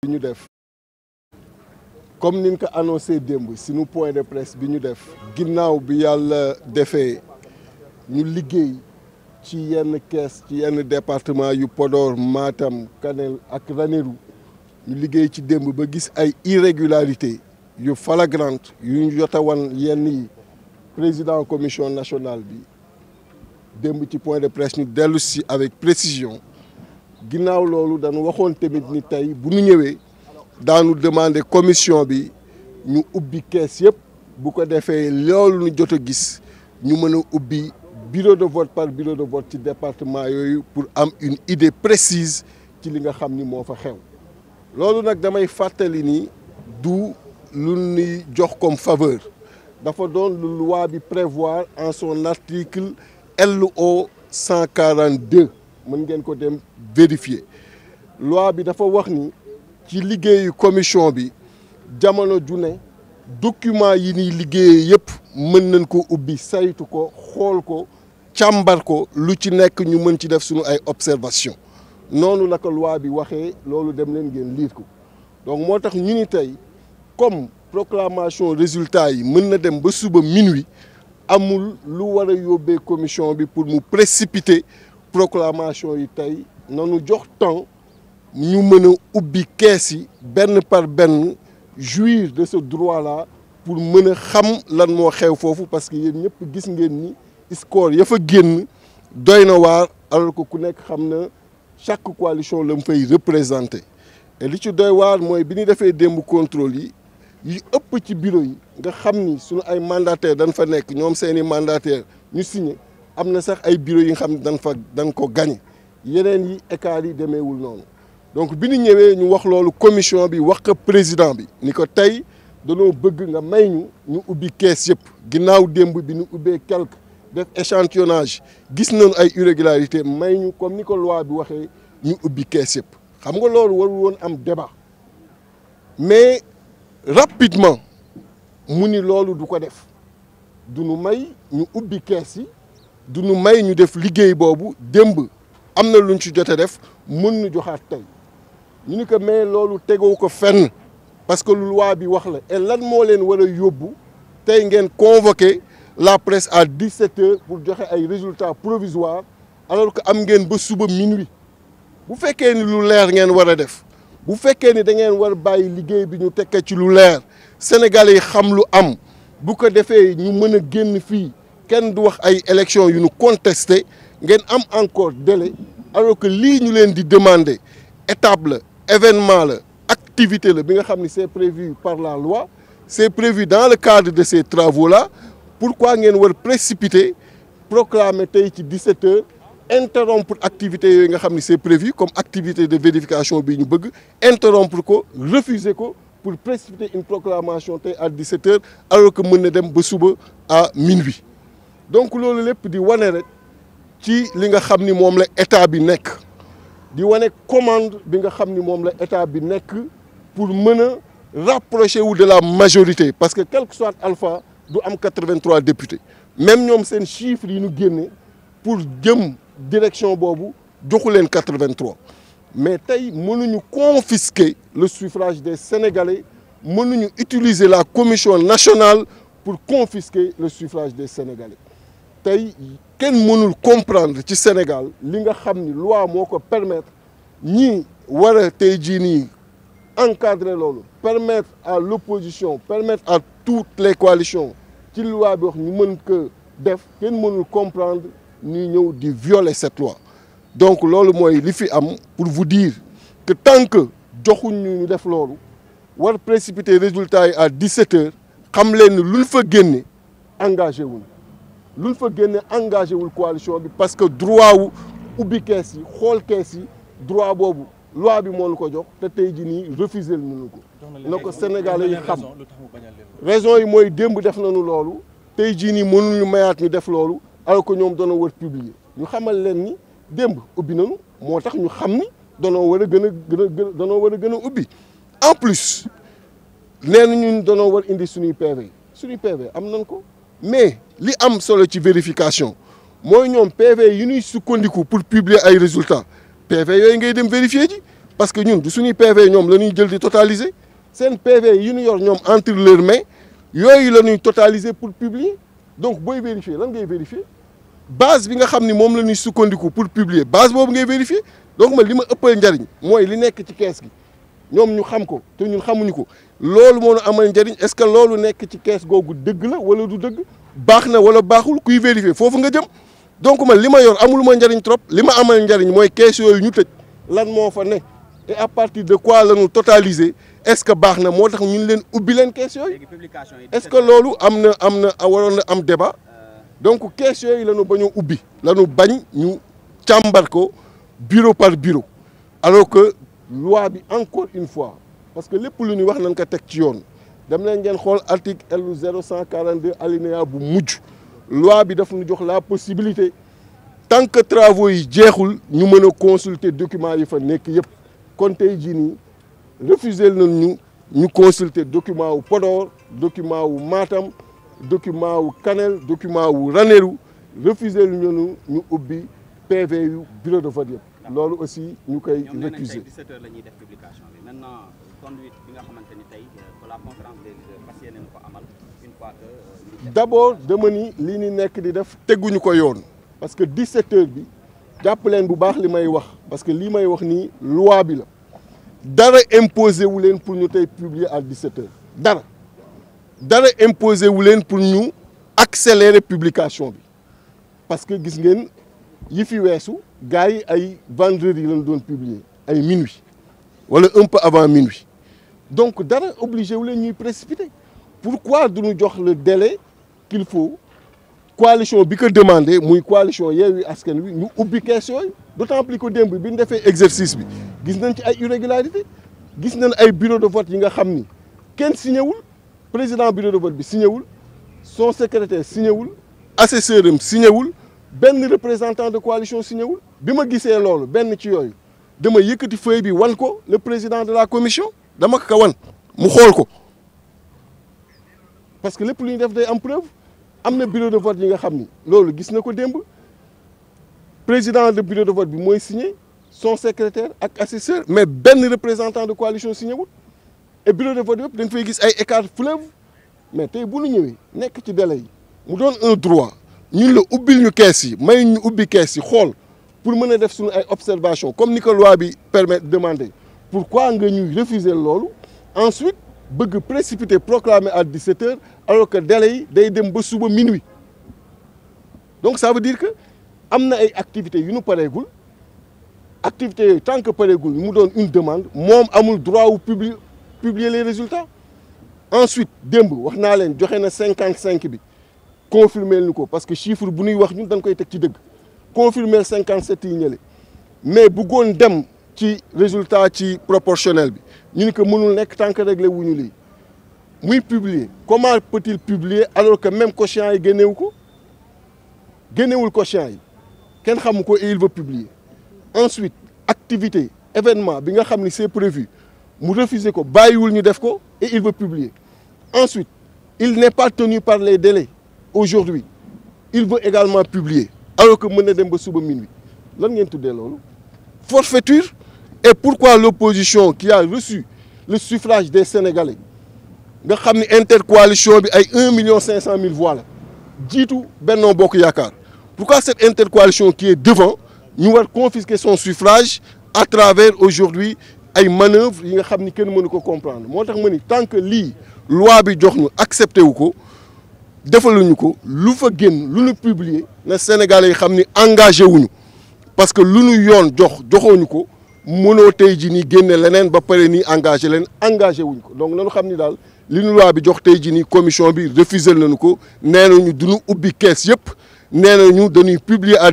ñu def comme niñ ko annoncé démb suñu point de presse bi ñu def ginnaaw bi yàlla defee ñu liggéey ci yenn kees ci yenn département yu Podor Matam Kanel ak Ranérou ñu liggéey ci démb ba gis ay irrégularité yu flagrante yu ñu jot a wan yenn yi président commission nationale bi démb ci point de presse ñu dellu si avec précision ginnaaw loolu dañu waxoon tamit ni tey bu ñu ñëwee daanu demander commission bi ñu ubbi kees yëpp bu ko defee loolu ñu jot a gis ñu mën a ubbi bureau de vote par bureau de vote ci département yooyu pour am une idée précise ci li nga xam ni moo fa xew loolu nag damay fàttali ni du lu ñuy jox comme faveur dafa doon lu loi bi prévoir en son article LO 142 mën ngeen ko dem vérifier loi bi dafa wax ni ci liggéeyu commission bi jamono ju ne document yi ñuy liggéeyee yëpp mën nañ ko ubbi saytu ko xool ko càmbar ko lu ci nekk ñu mën ci def suñu ay observation noonu la ko loi bi waxee loolu dem leen ngeen lire ko donc moo tax ñu ni tey comme proclamation résultat yi mën na dem ba suba minuit amul lu war a yóbbee commission bi pour mu précipiter proclamation yi tey nanu jox temps ñu mën a ubbi kees yi benn par benn jouir de ce droit là pour mën a xam lan moo xew foofu parce que yéen ñëpp gis ngeen ni score ya fa génn doy na waar alors que ku nekk xam na chaque coalition la mu fay représenté et li ci doy waar mooy bi ñu defee démb contrôle yi ëpp ci bureau yi nga xam ni suñu ay mandataire dañ fa nekk ñoom seeni mandataire ñu signé am na sax ay bureau yi nga xam ne dañ ko gagné yeneen yi écart yi demeewul noonu donc bi ñu ñëwee ñu wax loolu commission bi wax ko président bi ni ko tey danoo bëgg nga may ñu ubbi kees yëpp ginnaaw démb bi ñu ubbee quelque def échantillonnage gis nañu ay irrégularité may ñu comme ni ko loi bi waxee ñu ubbi kees yëpp xam nga loolu warul woon am débat mais rapidement mu ni loolu du ko def du ñu may ñu ubbi kees yi du ñu may ñu def liggéey boobu démb am na luñ ci jot a def mën ñu joxaat tey ñu ni ko mais loolu tegoo ko fenn parce que lu loi bi wax la et lan moo leen war a yóbbu tey ngeen convoqué la presse à 17h pour joxe ay résultats provisoires alors que am ngeen ba suba minuit bu fekkee ni lu leer ngeen war a def bu fekkee ni da ngeen war bàyyi liggéey bi ñu tekkee ci lu leer Sénégalais yi xam lu am bu ko defee ñu mën a génn fii kenn du wax ay élections yu ñu contesté ngeen am encore délai alors que lii ñu leen di demander étape la événement la activité la bi nga xam ni c'est prévu par la loi c'est prévu dans le cadre de ces travaux là pourquoi ngeen war précipiter proclamer tey ci 17h interrompre activité yooyu nga xam ni c'est prévu comme activité de vérification bi ñu bëgg interrompre ko refuser ko pour précipiter une proclamation tey à 17h alors que mën na dem ba suba à minuit donc loolu lépp di wane rek ci li nga xam ni moom la état bi nekk di wane commande bi nga xam ni moom la état bi nekk pour mën a rapprocher wu de la majorité parce que quel que soit alpha du am 83 députés même ñoom seen chiffres yi ñu génne pour jëm direction boobu joxu leen 83 mais tey mënuñu confisquer le suffrage des Sénégalais mënuñu utiliser la commission nationale pour confisquer le suffrage des Sénégalais tey kenn mënul comprendre ci Sénégal li nga xam ni loi moo ko permettre ñii war a tey jii nii encadrer loolu permettre à l'opposition permettre à toutes les coalitions ci loi bi wax ñu mën ko def kenn mënul comprendre ñuy ñëw di violer cette loi donc loolu mooy li fi am pour vous dire que tant que joxuñ ñu def loolu war précipiter résultat yi à 17h xam leen ni luñ fa génne engagé wuñ luñ fa génne engagé wul coalition bi parce que droit wu ubbi kees yi xool kees yi droit boobu loi bi moo ñu ko jox te tey jii nii refusé nañu ko. na ko Sénégalais yi xam raison yi mooy démb def nañu loolu tey jii nii mënuñu mayaat ñu def loolu alors que ñoom doonoo war publier ñu xamal leen ni démb ubbi nañu moo tax ñu xam ni doonoo war a gën a ubbi en plus nee na ñun doonoo war indi suñuy PV am nañ ko mais li am solo ci vérification mooy ñoom PV yi ñuy sukkandiku pour publier ay résultats PV yooyu ngay dem vérifier ji parce que ñun du suñuy PV ñoom la ñuy jël di totaliser seen PV yi ñu yor ñoom entre leurs mains yooyu la ñuy totaliser pour publier donc booy vérifier lan ngay vérifier base bi nga xam ni moom la ñuy sukkandiku pour publier base boobu ngay vérifier donc man li ma ëppal njariñ mooy li nekk ci kees gi ñoom ñu xam ko te ñun xamuñu ko loolu moo ñu amal njariñ est-ce que loolu nekk ci kees googu dëgg la wala du dëgg baax na wala baaxul kuy vérifier foofu nga jëm donc man li ma yor amul ma njariñ trop li ma amal njariñ mooy kees yooyu ñu tëj lan moo fa ne et à partir de quoi la ñu totaliser est-ce que baax na moo tax ñun leen ubbi leen kees yooyu est-ce que loolu am na waroon na am débat donc kees yooyu la ñu bañ a ubbi la ñu bañ ñu càmbar ko bureau par bureau alors que loi bi encore une fois parce que lépp lu ñuy wax nañ ko teg ci yoon dem leen ngeen xool article L 0142 alinéa bu mujj loi bi daf ñu jox la possibilité tant que travaux yi jeexul ñu mën a consulter documents yi fa nekk yëpp kon tey jii nii refusé nañ ñu consulter document wu Podor document wu Matam document wu Kanel document wu Ranérou refusé ñu ubbi PV yu bureau de vote yëpp loolu aussi ñu koy récuser. 17h la ñuy def publication bi maintenant conduite bi nga xamante ni tey la conférence des leaders fas yéene ko amal une fois que. d'abord dama ni li ni nekk di def teguñu ko yoon parce que 17h bi jàpp leen bu baax li may wax parce que lii may wax nii loi bi la dara imposé wu leen pour ñu tey publier à 17h dara imposé wu leen pour ñu accélérer publication bi parce que gis ngeen yi fi weesu gars yi ay vendredi lañ doon publier ay minuit wala un peu avant minuit donc dara obligé wu leen ñuy précipiter pourquoi duñu jox le délai qu'il faut coalition bi ko demandé muy coalition Yewwi Askan Wi ñu ubbi kees yooyu d'autant plus que démb bi ñu defee exercice bi gis nañ ci ay irrégularité gis nañ ay bureau de vote yi nga xam ni kenn signé wul président bureau de vote bi signé wul son secrétaire signé wul assesseur am signé wul benn représentant de coalition signé wul bi ma gisee loolu benn ci yooyu dama yëkkati feuille bi wan ko le président de la commission dama ko wan mu xool ko parce que lépp lu ñu def day am preuve am na bureau de vote yi nga xam ni loolu gis na ko démb président de bureau de vote bi mooy signé son secrétaire ak assesseur mais benn représentant de coalition signé wul et bureau de vote yëpp dañ fay gis ay écart fleuve mais tey bu ñu ñëwee nekk ci délai yi mu doon un droit ñun la ubbil ñu kees yi may ñu ubbi kees yi xool pour mën a def suñu ay observation comme ni ko loi bi permettre demander pourquoi nga ñuy refuser loolu ensuite bëgg précipiter proclamer à 17h alors que délai yi day dem ba suba minuit donc ça veut dire que am na ay activités yu ñu pareegul activités yooyu tant que pareegul mu doon une demande moom amul droit wu publier les résultats ensuite démb wax naa leen joxe na 55 bi confirmer ñu ko parce que chiffre bu ñuy wax ñun dañ koy teg ci dëgg confirmer 57 yi ñële mais bëggoon dem ci résultat ci proportionnel bi ñu ni que mënul nekk tant que réglé wuñu lii muy publier comment peut-il publier alors que même quotient yi génnewu ko génnewul quotient yi kenn xamu ko et il veut publier ensuite activité événement bi nga xam ni c'est prévu mu refuser ko bàyyiwul ñu def ko et il veut publier ensuite il n'est pas tenu par les délais aujourd'hui il veut également publier alors que mën na dem ba suba minuit lan ngeen tuddee loolu forfaiture et pourquoi l'opposition qui a reçu le suffrage des Sénégalais nga xam ni intercoalition bi ay 1,5 million voix la jiitu Benno Bokk Yaakaar pourquoi cette intercoalition qui est devant ñu war confisquer son suffrage à travers aujourd'hui ay manœuvres yi nga xam ni kenn mënu ko comprendre moo tax ma ni tant que lii loi bi jox ñu accepté wu ko defaluñu ko lu fa génn lu ñu publier na Sénégalais yi xam ni engagé wuñu parce que lu ñu yoon joxooñu ko mënoo tey ji nii génne leneen ba pare nii engagé wuñu ko donc nañu xam ni daal li ñu loi bi jox tey ji nii commission bi refusé nañu ko nee nañu duñu ubbi kees yëpp nee nañu dañuy publier à